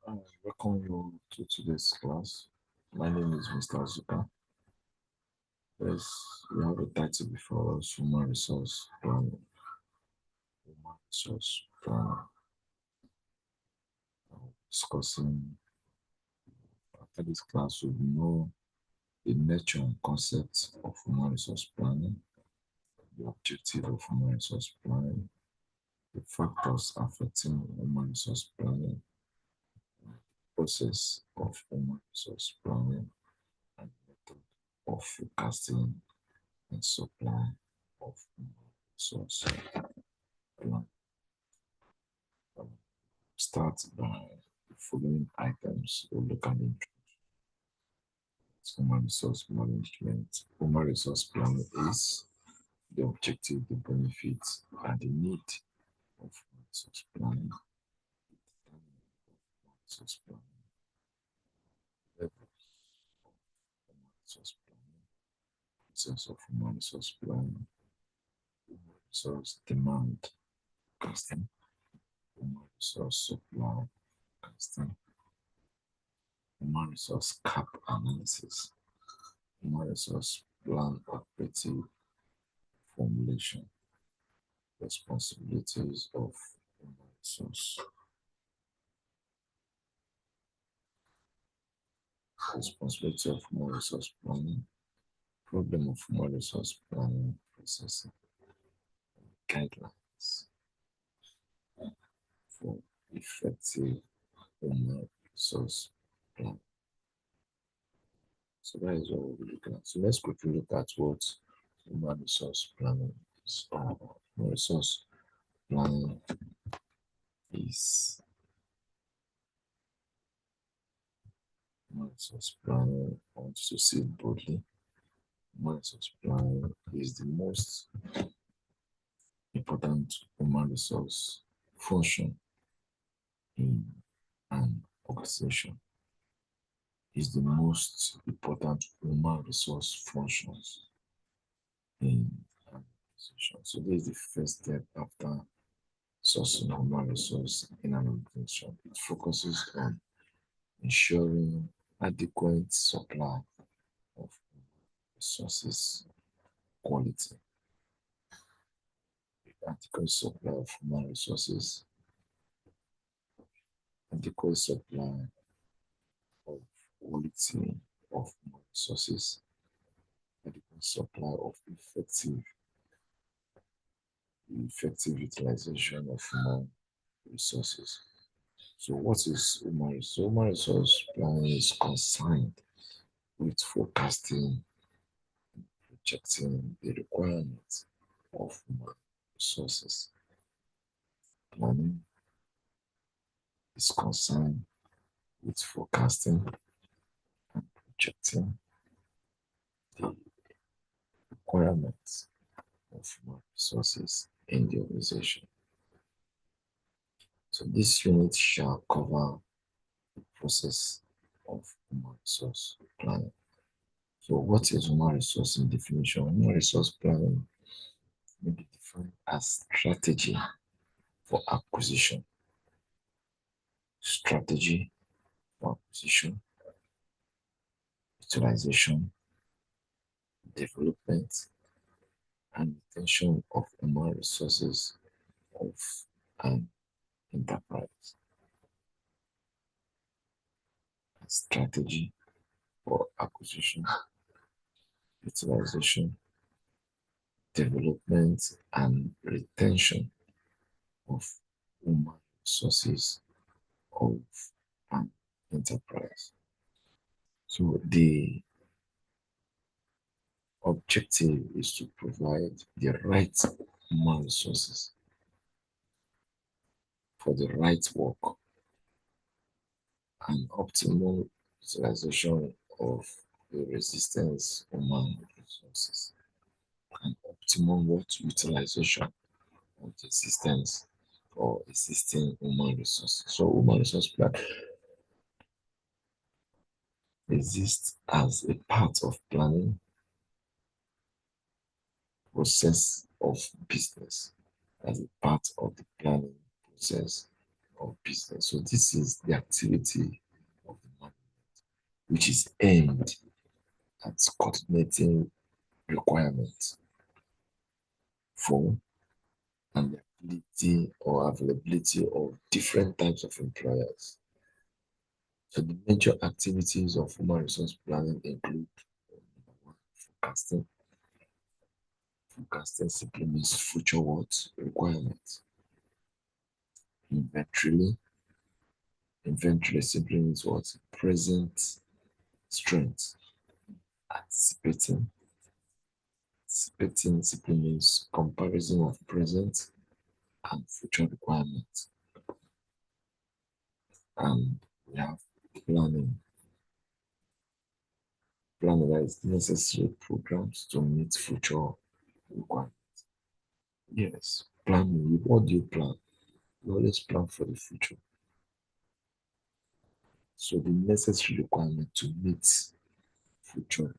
Welcome you to today's class. My name is Mr. Zuka. Yes, we have a title before us, Human Resource Planning. Human Resource Planning. Discussing after this class, we will know the nature and concept of human resource planning, the objective of human resource planning, the factors affecting human resource planning, process of human resource planning, and method of forecasting and supply of resource plan. Start by the following items or look at human resource management. Human resource planning is the objective, the benefits, and the need of human resource planning. Resource planning, level of human resource planning, process of human resource planning, human resource demand, casting, human resource supply, casting, human resource cap analysis, human resource plan operative formulation, responsibilities of human resource, responsibility of human resource planning, problem of human resource planning processing, guidelines for effective human resource planning. So that is what we'll be looking at. So let's quickly look at what human resource planning is. Human resource planning is human resource planning. I want you to see it broadly. Human resource planning is the most important human resource function in an organization. Is the most important human resource functions in an organization. So this is the first step after sourcing human resource in an organization. It focuses on ensuring adequate supply of resources quality, adequate supply of human resources, adequate supply of quality of human resources, adequate supply of effective utilization of human resources. So what is human resource? Human resource planning is concerned with forecasting, projecting the requirements of human resources. Planning is concerned with forecasting and projecting the requirements of human resources in the organization. So this unit shall cover the process of human resource planning. So what is human resource in definition? Human resource planning may be defined as strategy for acquisition, strategy for acquisition, utilization, development, and retention of human resources of an enterprise. A strategy for acquisition, utilization, development, and retention of human resources of an enterprise. So the objective is to provide the right human resources for the right work and optimal utilization of the resistance human resources and optimum what utilization of the systems or existing human resources. So human resource plan exists as a part of planning process of business, as a part of the planning process of business. So this is the activity of the management, which is aimed at coordinating requirements for and the ability or availability of different types of employers. So the major activities of human resource planning include number one, forecasting. Forecasting simply means future what requirements. Inventory. Inventory simply means what present strength. Anticipating. Anticipating simply means comparison of present and future requirements. And we have planning. Planning is necessary programs to meet future requirements. Yes, planning. What do you plan? You always plan for the future. So the necessary requirement to meet future,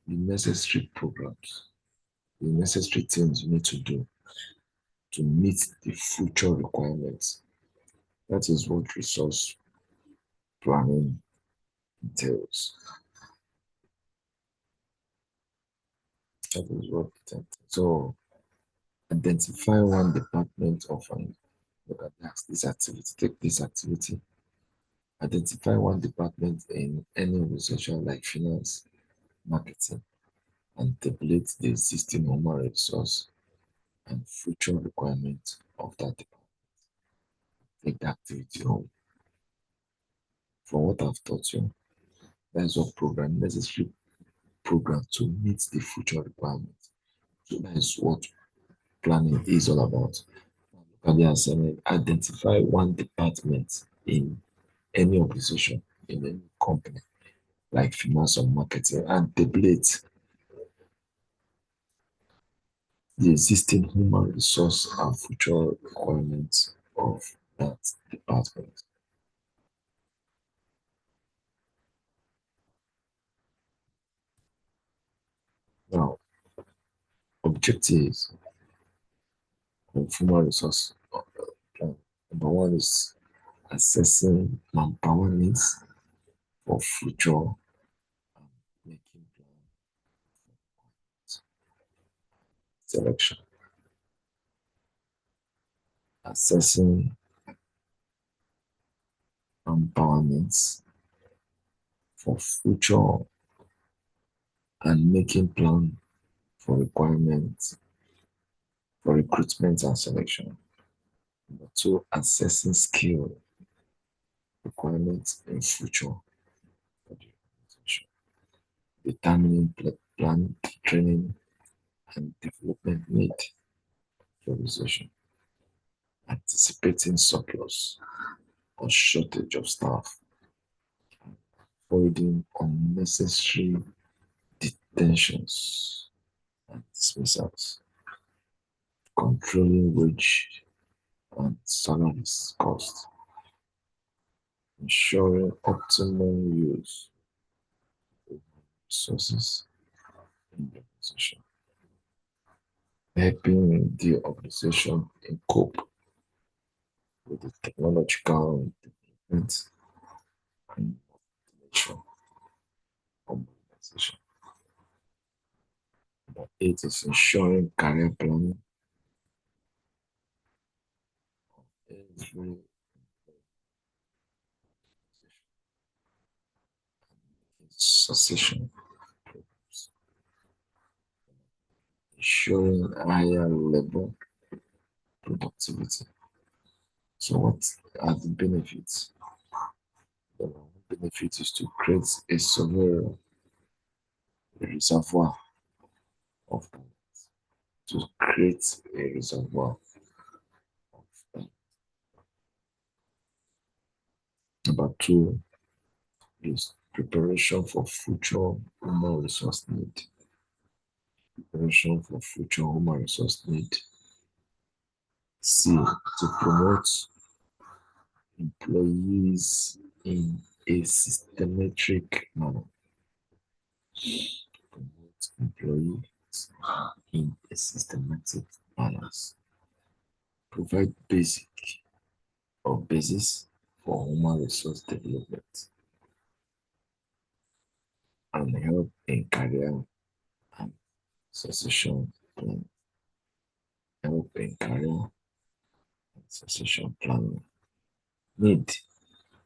the necessary programs, the necessary things you need to do to meet the future requirements. That is what resource planning entails. That is what it entails. So identify one department of an look at this activity, take this activity. Identify one department in any organization like finance, marketing, and tabulate the existing human resource and future requirements of that department. Take the activity home. From what I've taught you, that's what program necessary program to meet the future requirements. So that is what planning is all about. Look at the assignment. Identify one department in any organization, in any company, like finance or marketing, and tabulate the existing human resource and future requirements of that department. Now, objectives of human resource plan. Number one is assessing manpower needs for future and making plans. Selection. Assessing manpower needs for future and making plan for requirements for recruitment and selection. Number two, assessing skill requirements in future for the organization. Determining plan, training, and development need for organization. Anticipating surplus or shortage of staff. Avoiding unnecessary detentions and dismissals. Controlling wage and salaries cost. Ensuring optimum use of resources in the organization. Helping the organization in cope with the technological development and automation of the organization. Number eight is ensuring career planning of every succession programs, ensuring higher level productivity. So what are the benefits? The benefit is to create a sovereign reservoir of talent, to create a reservoir of talent. Number two is preparation for future human resource need. Preparation for future human resource need. C, to promote employees in a systematic manner. Promote employees in a systematic manner. Provide basic or basis for human resource development and help in career and succession planning. Help in career and succession planning. Need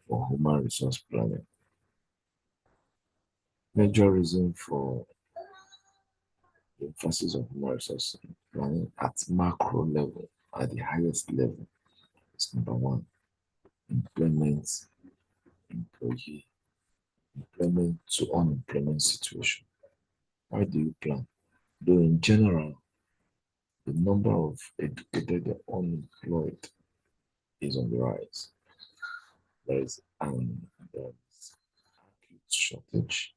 for human resource planning. Major reason for the emphasis of human resource planning at macro level, at the highest level, is number one, employment, employee, employment to unemployment situation. Why do you plan? Though in general, the number of educated unemployed is on the rise. There is acute shortage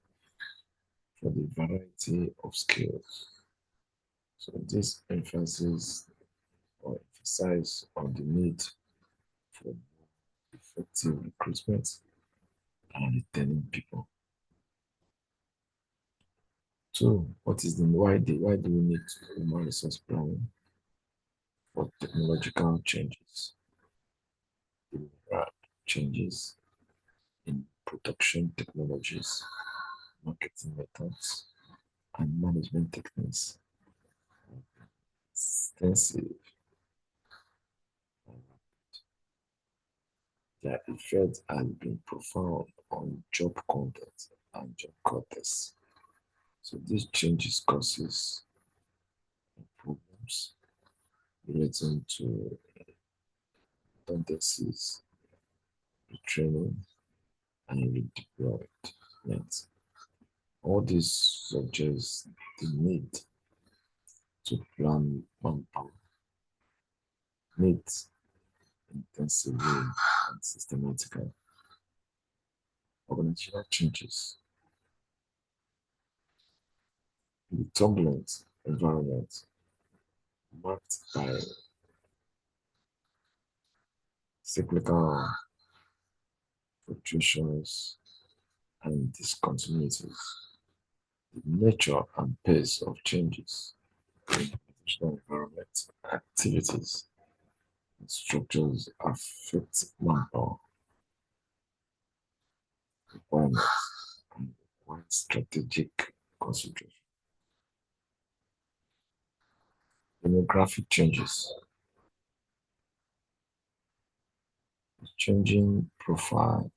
for the variety of skills. So this emphasis or emphasize on the need for effective recruitment and retaining people. So what is the why do we need human resource planning for technological changes? There are changes in production technologies, marketing methods, and management techniques. Extensive. Their effect has been profound on job content and job context. So these changes causes problems relating to tendencies, retraining, and redeployment. All this suggests the need to plan manpower needs intensively and systematically. Organizational changes in the turbulent environment marked by cyclical fluctuations and discontinuities. The nature and pace of changes in organizational environment, activities, and structures affect manpower requirements and require strategic consideration. Demographic changes, changing profile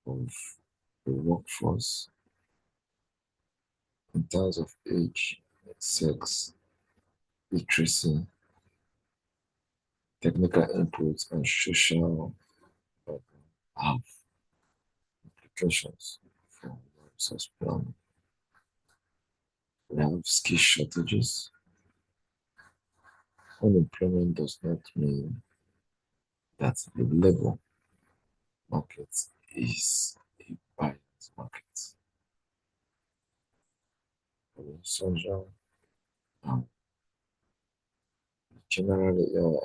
of the workforce in terms of age, sex, literacy, technical input, and social background have implications for resource planning. We have skill shortages. Unemployment does not mean that the labor market is a buyer's market. Social um,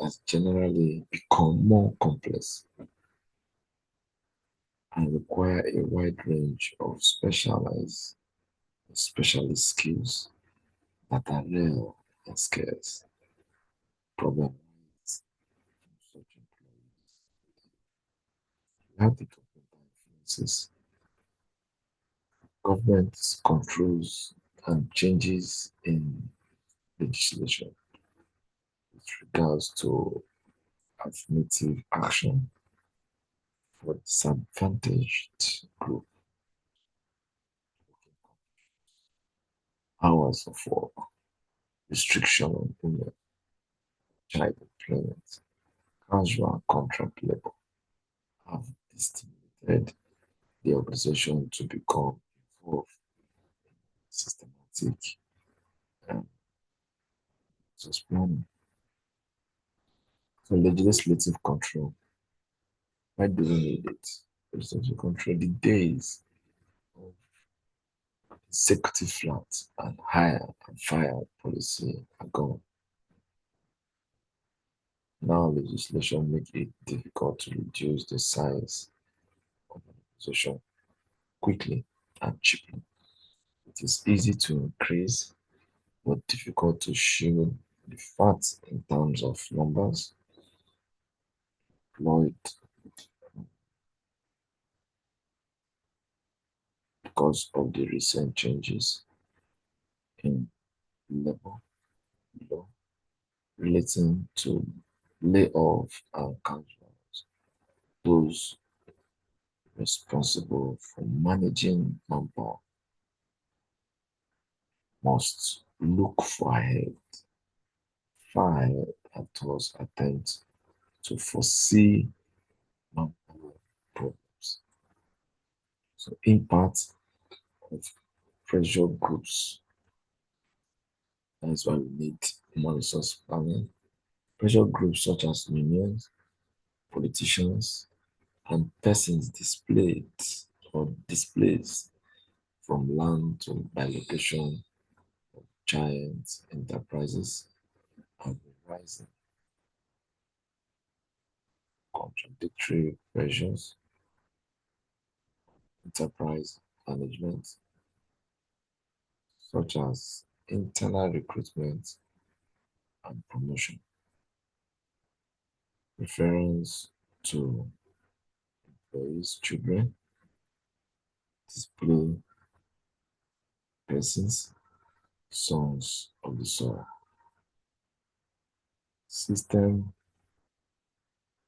has generally become more complex and require a wide range of specialist skills that are rare and scarce. Problem is such employees. We have the governmental influences, government controls and changes in legislation with regards to affirmative action for disadvantaged group, hours of work, restriction on women, child employment, casual contract labor have stimulated the organization to become involved in systematic and resource planning. So legislative control, why do we need it? Legislative control, the days of executive flat and hire and fire policy are gone. Now legislation makes it difficult to reduce the size of an organization quickly and cheaply. It is easy to increase but difficult to shield the fat in terms of numbers employed because of the recent changes in labor law relating to layoff and casuals. Those responsible for managing manpower must look far ahead towards attempts to foresee manpower problems. So impact of pressure groups. That is why we need human resource planning. Pressure groups such as unions, politicians, and persons displaced from land to by location, giant enterprises have been rising. Contradictory pressures, enterprise management, such as internal recruitment and promotion, reference to employees' children, display persons, sons of the soil, system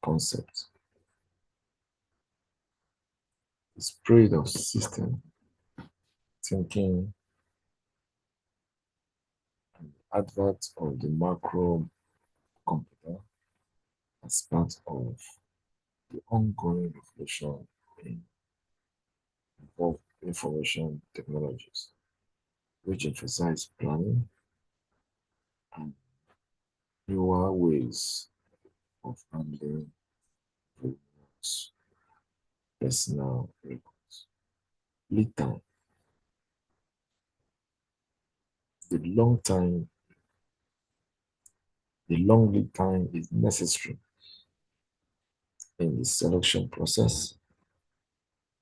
concept, the spirit of system thinking, and advert of the macro computer as part of the ongoing revolution in involved information technologies, which emphasize planning and newer ways of handling remote personal records. Lead time. The long time, the long lead time is necessary in the selection process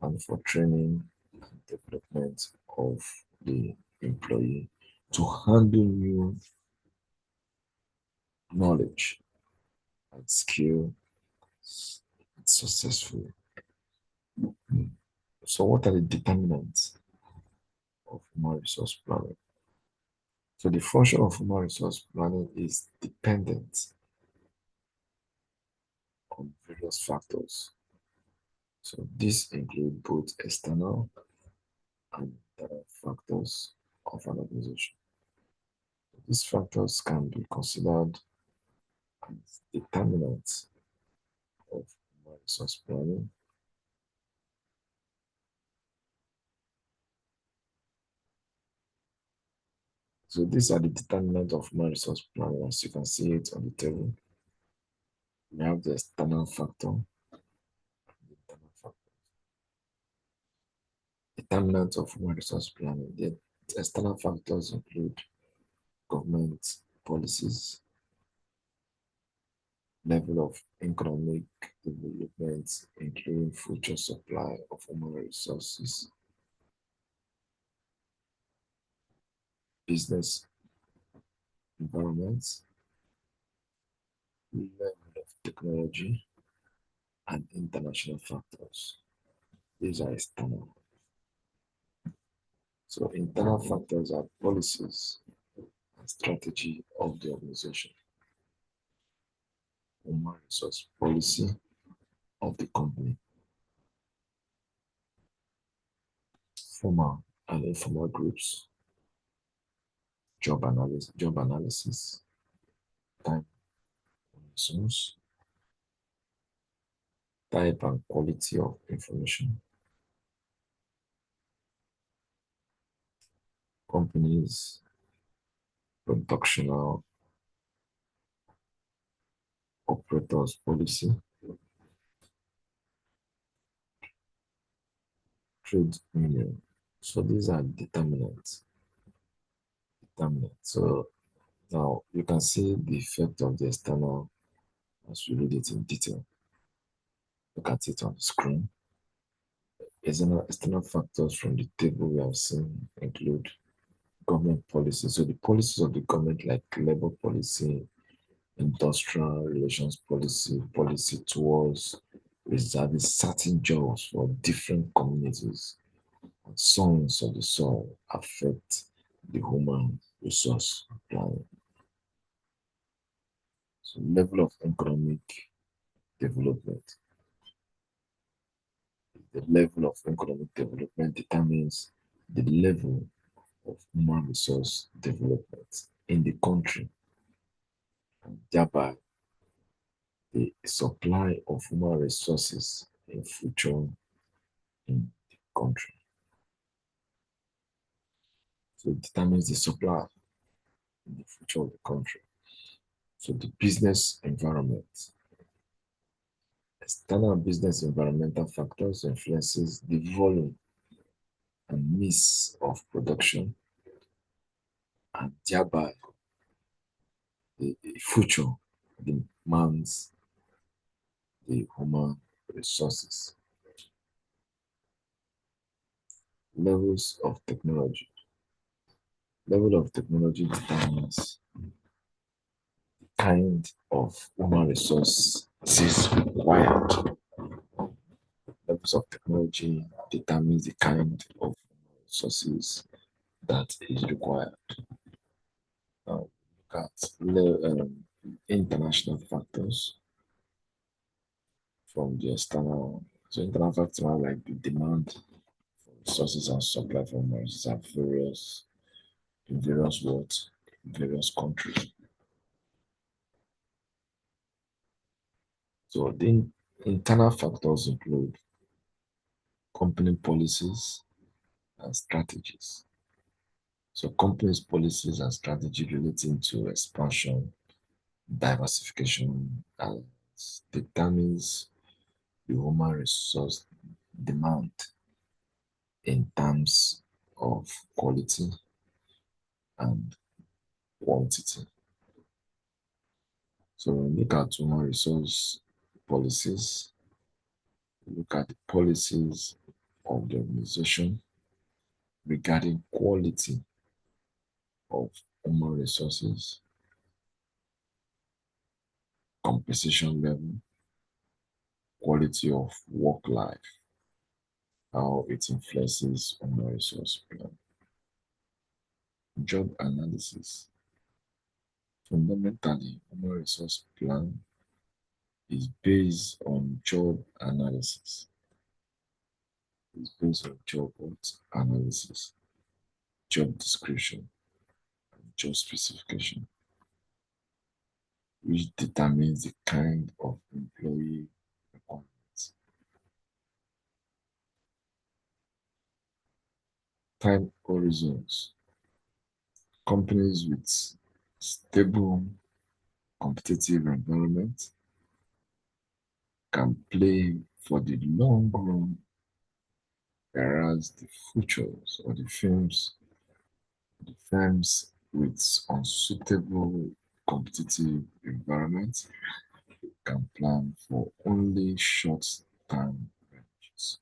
and for training and development of the employee to handle new knowledge and skill successfully. So, what are the determinants of human resource planning? So, the function of human resource planning is dependent on various factors. So, these include both external and internal factors of an organization. These factors can be considered as determinants of human resource planning. So these are the determinants of human resource planning. As you can see it on the table, we have the external factor. The internal factor. Determinants of human resource planning. The external factors include government policies, level of economic development, including future supply of human resources, business environments, level of technology, and international factors. These are external. So internal factors are policies and strategy of the organization, human resource policy of the company, formal and informal groups, job analysis, time resource, type and quality of information, companies, productional operators policy, trade union. So these are determinants. So now you can see the effect of the external as we read it in detail. Look at it on the screen. External factors from the table we have seen include government policy. So the policies of the government, like labor policy, industrial relations policy towards reserving certain jobs for different communities. And sons of the soil affect the human resource planning. So level of economic development. The level of economic development determines the level of human resource development in the country, and thereby the supply of human resources in future in the country. So it determines the supply in the future of the country. So the business environment. External business environmental factors influences the volume and mix of production, and thereby the future demands the human resources. Levels of technology. Level of technology determines kind of human resources required. Levels of technology determines the kind of resources that is required. Now, look at international factors from the external. So internal factors are like the demand for resources and supply for resources are various in various worlds, in various countries. So the internal factors include company policies and strategies. So companies' policies and strategy relating to expansion, diversification, and determines the human resource demand in terms of quality and quantity. So when we look at human resource policies, we look at the policies of the organization regarding quality of human resources, compensation level, quality of work life, how it influences human resource plan. Job analysis. Fundamentally, human resource plan is based on job analysis. It's based on analysis, job description, and job specification, which determines the kind of employee requirements. Time horizons. Companies with stable competitive environment can play for the long run, whereas the futures or the firms with unsuitable competitive environment can plan for only short-term ranges.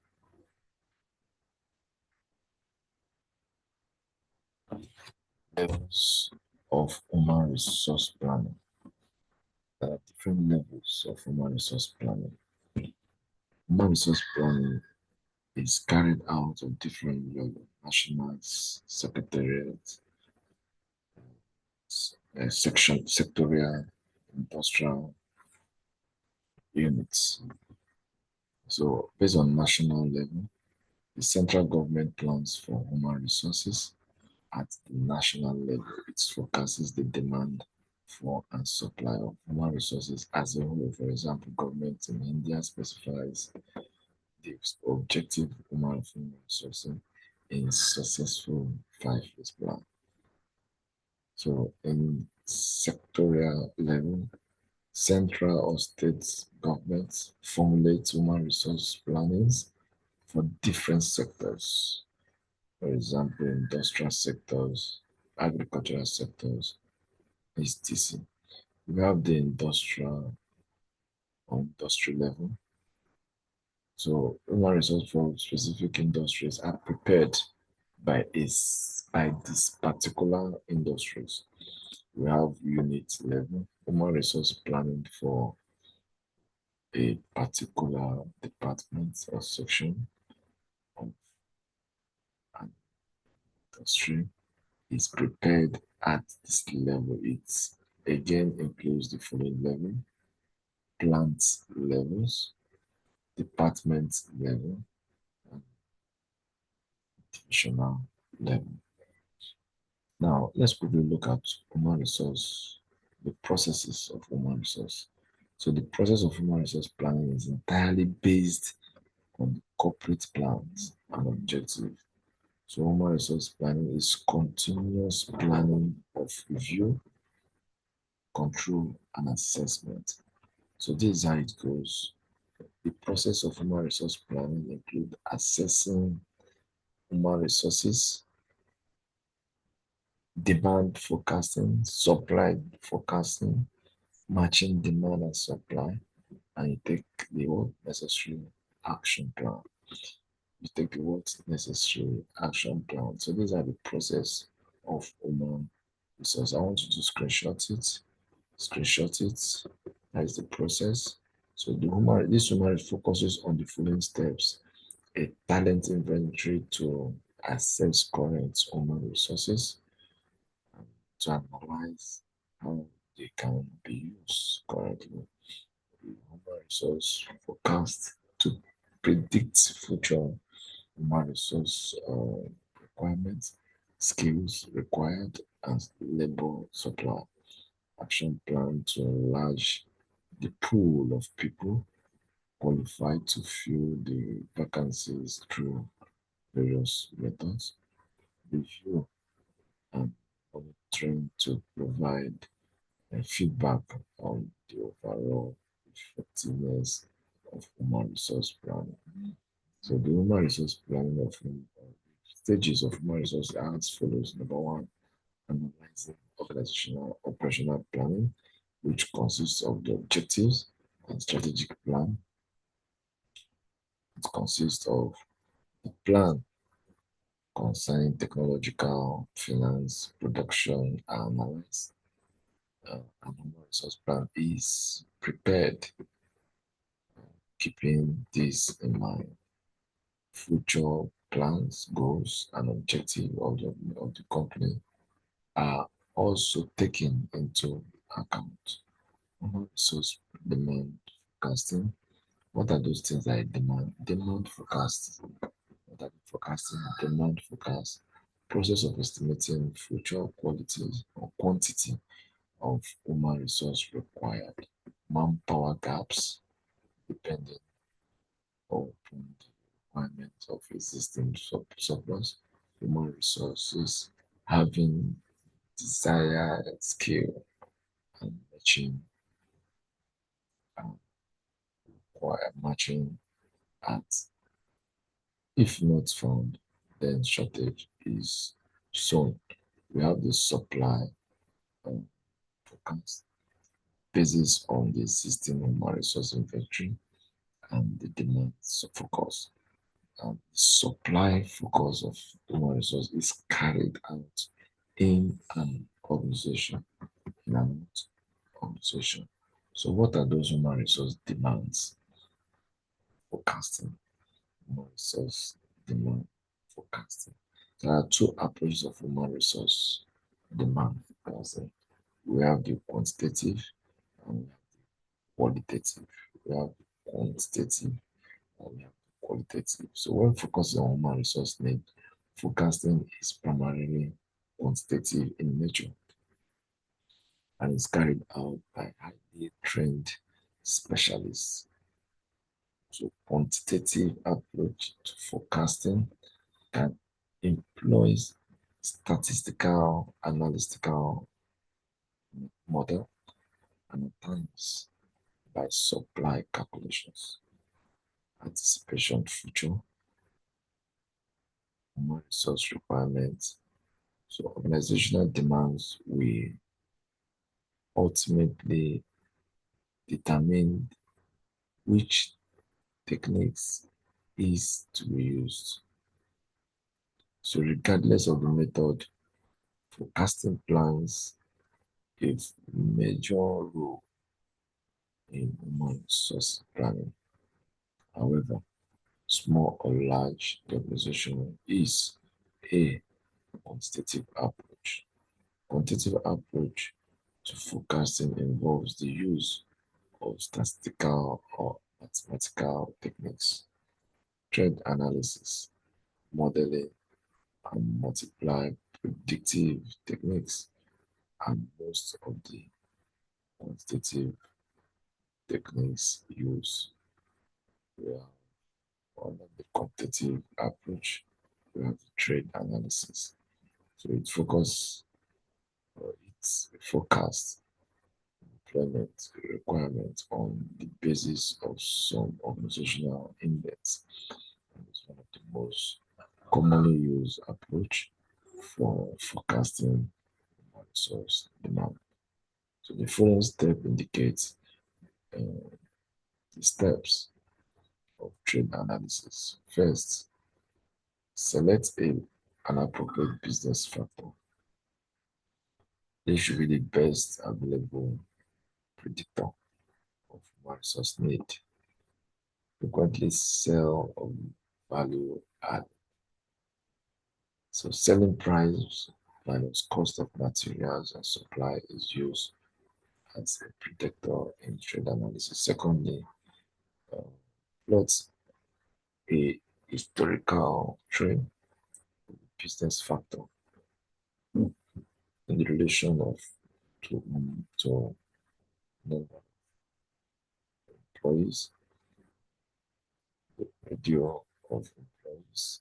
Levels of human resource planning. There are different levels of human resource planning. Human resource planning is carried out on different levels: national, secretariat, sectorial, industrial units. So, based on national level, the central government plans for human resources. At the national level, it forecasts the demand for and supply of human resources as a whole. For example, government in India specifies the objective human resources in successful 5 year plan. So, in sectorial level, central or state governments formulate human resource plannings for different sectors. For example, industrial sectors, agricultural sectors, etc. We have the industrial or industry level. So human resource for specific industries are prepared by these particular industries. We have unit level. human resource planning for a particular department or section of an industry is prepared at this level. It again includes the following level: plant levels, department level, and divisional level. Now, let's quickly look at human resource, the processes of human resource. So the process of human resource planning is entirely based on the corporate plans and objective. So human resource planning is continuous planning of review, control, and assessment. So this is how it goes. The process of human resource planning include assessing human resources, demand forecasting, supply forecasting, matching demand and supply, and you take the what necessary action plan. You take the what necessary action plan. So these are the process of human resource. I want you to screenshot it. Screenshot it. That is the process. So this human focuses on the following steps: a talent inventory to assess current human resources, and to analyze how they can be used correctly. The human resource forecast to predict future human resource requirements, skills required, and labor supply. Action plan to enlarge the pool of people qualified to fill the vacancies through various methods. Review and monitoring to provide feedback on the overall effectiveness of human resource planning. So the human resource planning of stages of human resource are as follows. Number one, analyzing organizational operational planning, which consists of the objectives and strategic plan. It consists of the plan concerning technological, finance, production, and analysis. And human resource plan is prepared, keeping this in mind. Future plans, goals, and objectives of the company are also taken into account. Human resource demand forecasting. What are those things that I demand? Demand forecast. What are the forecasting? Demand forecast. Process of estimating future qualities or quantity of human resource required. Manpower gaps, depending upon the requirements of existing surplus. Human resources having desired skill and um, matching at, if not found, then shortage is soon. We have the supply um, forecast basis on the existing human resource inventory and the demand focus. And the supply focus of human resource is carried out in an organization, in an organization. So what are those human resource demands? Forecasting. Human resource demand forecasting. There are two approaches of human resource demand forecasting. We have the quantitative and qualitative. We have quantitative and we have qualitative. So when focusing on human resource need, forecasting is primarily quantitative in nature and is carried out by highly trained specialists. So quantitative approach to forecasting can employ statistical analytical model and at times by supply calculations, anticipation future, human resource requirements. So organizational demands will ultimately determine which techniques is to be used. So regardless of the method, forecasting plans a major role in human resource planning. However, small or large, the organization is a quantitative approach. Quantitative approach to forecasting involves the use of statistical or mathematical techniques, trend analysis, modeling, and multiply predictive techniques, and most of the quantitative techniques used. We have under the quantitative approach, we have the trade analysis. So it focuses its forecast employment requirements on the basis of some organizational index. And it's one of the most commonly used approach for forecasting resource demand. So the following step indicates uh, the steps of trade analysis. First, select an appropriate business factor. This should be the best available predictor of human resource need. Frequently sell of value add. So selling price minus cost of materials and supply is used as a predictor in trade analysis. Secondly, uh, plot a historical trend business factor in the relation of to number of employees, the radio of employees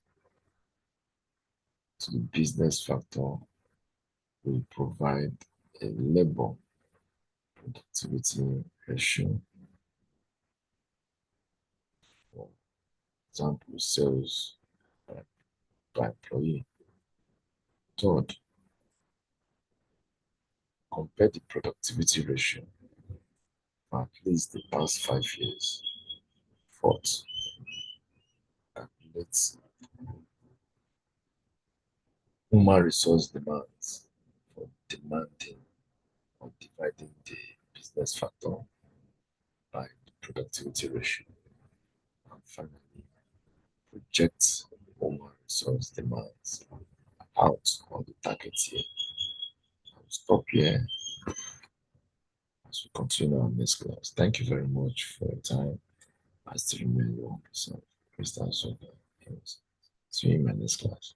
to the business factor will provide a labor productivity ratio. For example, sales by employee. Third, compare the productivity ratio for at least the past 5 years. Fourth, calculate human resource demands for demanding or dividing the business factor by the productivity ratio. And finally, project human resource demands out on the target year. I'll stop here as we continue our next class. Thank you very much for your time. I still remain your myself, Mr. Asoka. See you in my next class.